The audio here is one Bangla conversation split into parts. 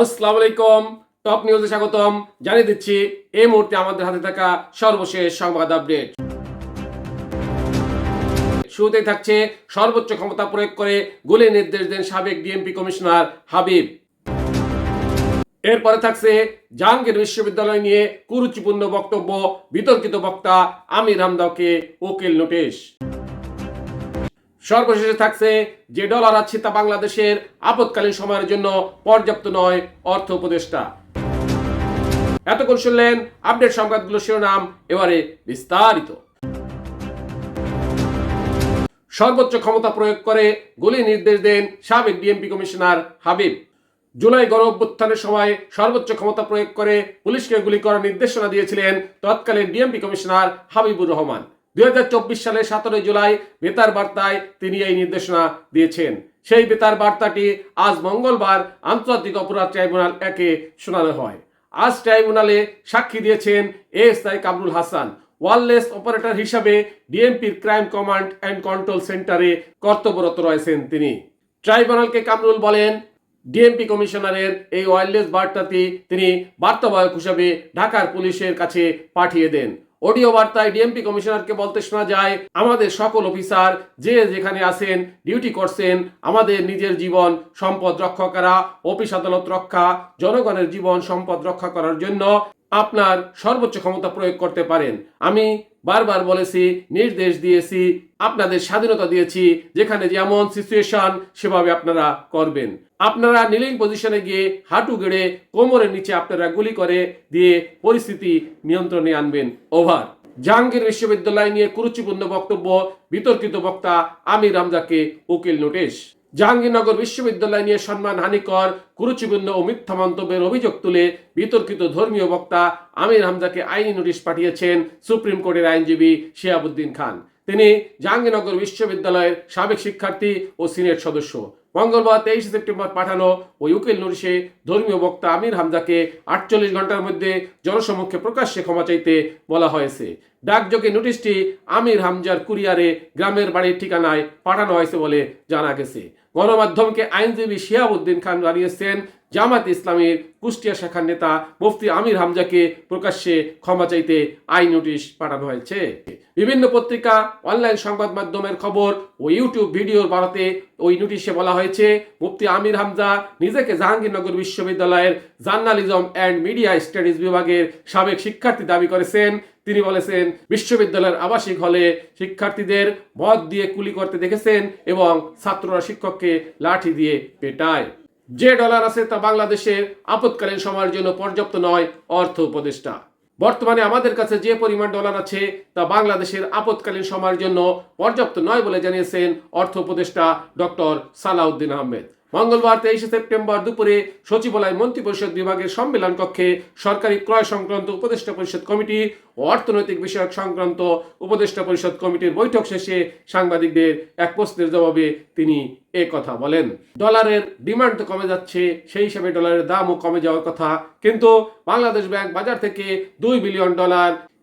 আসসালামু আলাইকুম। টপ নিউজে স্বাগতম। জানিয়ে দিচ্ছি এই মুহূর্তে আমাদের হাতে থাকা সর্বশেষ সংবাদ আপডেট। শুরুতেই থাকছে সর্বোচ্চ ক্ষমতা প্রয়োগ করে গুলির নির্দেশ দেন সাবেক ডিএমপি কমিশনার হাবিব। এরপরে থাকছে জাহাঙ্গীর বিশ্ববিদ্যালয় নিয়ে কুরুচিপূর্ণ বক্তব্য, বিতর্কিত বক্তা আমির হামজাকে উকিল নোটিশ। সর্বশেষে থাকছে যে ডলার আছে তা বাংলাদেশের আপৎকালীন সময়ের জন্য পর্যাপ্ত নয়, অর্থ উপদেষ্টা। এতক্ষণ শুনলেন আপডেট সংবাদগুলো শিরোনাম, এবারে বিস্তারিত। সর্বোচ্চ ক্ষমতা প্রয়োগ করে গুলি নির্দেশ দেন সাবেক ডিএমপি কমিশনার হাবিব। জুলাই গণ অভ্যুত্থানের সময় সর্বোচ্চ ক্ষমতা প্রয়োগ করে পুলিশকে গুলি করার নির্দেশনা দিয়েছিলেন তৎকালীন ডিএমপি কমিশনার হাবিবুর রহমান। 2024 সালের 17 জুলাই বেতার বার্তায় তিনি এই নির্দেশনা দিয়েছেন। সেই বেতার বার্তাটি আজ মঙ্গলবার আন্তর্জাতিক অপরাধ ট্রাইব্যুনাল 1-এ শোনানো হয়। আজ ট্রাইব্যুনালে সাক্ষী দিয়েছেন ASI Kamrul Hasan. Wireless operator হিসাবে ডিএমপির ক্রাইম কমান্ড অ্যান্ড কন্ট্রোল সেন্টারে কর্তব্যরত রয়েছেন তিনি। ট্রাইব্যুনালকে কামরুল বলেন, ডিএমপি কমিশনারের এই ওয়্যারলেস বার্তাটি তিনি বার্তাবাহক হিসাবে ঢাকার পুলিশের কাছে পাঠিয়ে দেন। অডিও বার্তায় ডিএমপি কমিশনারকে বলতে শোনা যায়, আমাদের সকল অফিসার যে যেখানে আছেন, ডিউটি করছেন, আমাদের নিজের জীবন সম্পদ রক্ষা করা, অফিস আদালত রক্ষা, জনগণের জীবন সম্পদ রক্ষা করার জন্য আপনার সর্বোচ্চ ক্ষমতা প্রয়োগ করতে পারেন। আমি বারবার বলেছি, নির্দেশ দিয়েছি, আপনাদের স্বাধীনতা দিয়েছি, যেখানে যেমন সিচুয়েশন সেভাবে আপনারা করবেন। আপনারা নিলিং পজিশনে গিয়ে হাঁটু গেড়ে কোমরের নিচে আপনারা গুলি করে দিয়ে পরিস্থিতি নিয়ন্ত্রণে আনবেন। ওভার। জাহাঙ্গীর বিশ্ববিদ্যালয় নিয়ে কুরুচিপূর্ণ বক্তব্য, বিতর্কিত বক্তা আমির হামজাকে উকিল নোটিশ। জাহাঙ্গীরনগর বিশ্ববিদ্যালয় নিয়ে সম্মানহানিকর, কুরুচিপূর্ণ ও মিথ্যা মন্তব্যের অভিযোগ তুলে বিতর্কিত ধর্মীয় বক্তা আমির হামজাকে আইনি নোটিশ পাঠিয়েছেন সুপ্রিম কোর্টের আইনজীবী শিহাবুদ্দিন খান। তিনি জাহাঙ্গীরনগর বিশ্ববিদ্যালয়ের সাবেক শিক্ষার্থী ও সিনেট সদস্য। মঙ্গলবার 23 সেপ্টেম্বর পাঠানো ওই উকিল নোটিশে ধর্মীয় বক্তা আমির হামজাকে 48 ঘন্টার মধ্যে জনসমক্ষে প্রকাশ্যে ক্ষমা চাইতে বলা হয়েছে। ডাকযোগে নোটিশটি আমির হামজার কুরিয়ারে গ্রামের বাড়ির ঠিকানায় পাঠানো হয়েছে বলে জানা গেছে। গণমাধ্যমকে আইনজীবী শিহাবুদ্দিন খান জানিয়েছেন, জামাত ইসলামের কুষ্টিয়া শাখার নেতা মুফতি আমির হামজাকে প্রকাশ্যে ক্ষমা চাইতে আইন নোটিশ পাঠানো হয়েছে। বিভিন্ন পত্রিকা, অনলাইন সংবাদ মাধ্যমের খবর ও ইউটিউব ভিডিওর বারাতে ওই নোটিশে বলা হয়েছে, মুফতি আমির হামজা নিজেকে জাহাঙ্গীরনগর বিশ্ববিদ্যালয়ের জার্নালিজম অ্যান্ড মিডিয়া স্টাডিজ বিভাগের সাবেক শিক্ষার্থী দাবি করেছেন। তিনি বলেছেন, বিশ্ববিদ্যালয়ের আবাসিক হলে শিক্ষার্থীদের মদ দিয়ে গুলি করতে দেখেছেন এবং ছাত্ররা শিক্ষককে লাঠি দিয়ে পেটায়। যে ডলার আছে তা বাংলাদেশের আপৎকালীন সময়ের জন্য পর্যাপ্ত নয়, অর্থ উপদেষ্টা। বর্তমানে আমাদের কাছে যে পরিমাণ ডলার আছে তা বাংলাদেশের আপৎকালীন সময়ের জন্য পর্যাপ্ত নয় বলে জানিয়েছেন অর্থ উপদেষ্টা ডক্টর সালাউদ্দিন আহমেদ। মঙ্গলবার 23 সেপ্টেম্বর দুপুরে সচিবালয় মন্ত্রিপরিষদ বিভাগের সম্মেলন কক্ষে সরকারি ক্রয় সংক্রান্ত উপদেষ্টা পরিষদ কমিটি ও অর্থনৈতিক বিষয়ক সংক্রান্ত উপদেষ্টা পরিষদ কমিটির বৈঠক শেষে সাংবাদিকদের এক প্রশ্নের জবাবে তিনি কথা বলেন। ডলারের ডিমান্ড তো কমে যাচ্ছে, সেই হিসাবে ডলারের দামও কমে যাওয়ার কথা, কিন্তু বাংলাদেশ ব্যাংক বাজার থেকে $2 বিলিয়ন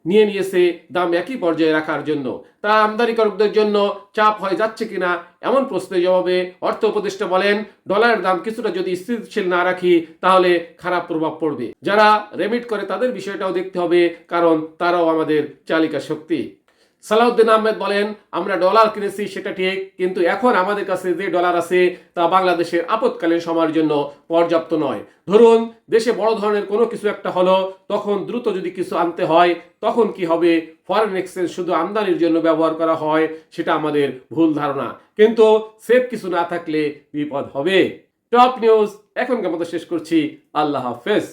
নিয়েছে দাম একই পর্যায়ে রাখার জন্য। তা আমদানিকারকদের জন্য চাপ হয়ে যাচ্ছে কিনা এমন প্রশ্নের জবাবে অর্থ উপদেষ্টা বলেন, ডলারের দাম কিছুটা যদি স্থিতিশীল না রাখি তাহলে খারাপ প্রভাব পড়বে। যারা রেমিট করে তাদের বিষয়টাও দেখতে হবে, কারণ তারাও আমাদের চালিকা শক্তি। সালাউদ্দিন আহমেদ বলেন, আমরা ডলার কিনেছি সেটা ঠিক, কিন্তু এখন আমাদের কাছে যে ডলার আছে তা বাংলাদেশের আপৎকালীন সময়ের জন্য পর্যাপ্ত নয়। ধরুন দেশে বড় ধরনের কোনো কিছু একটা হলো, তখন দ্রুত যদি কিছু আনতে হয় তখন কি হবে? ফরেন এক্সচেঞ্জ শুধু আমদানির জন্য ব্যবহার করা হয়, সেটা আমাদের ভুল ধারণা, কিন্তু সেফ কিছু না থাকলে বিপদ হবে। টপ নিউজ এখনকার মতো শেষ করছি। আল্লাহ হাফেজ।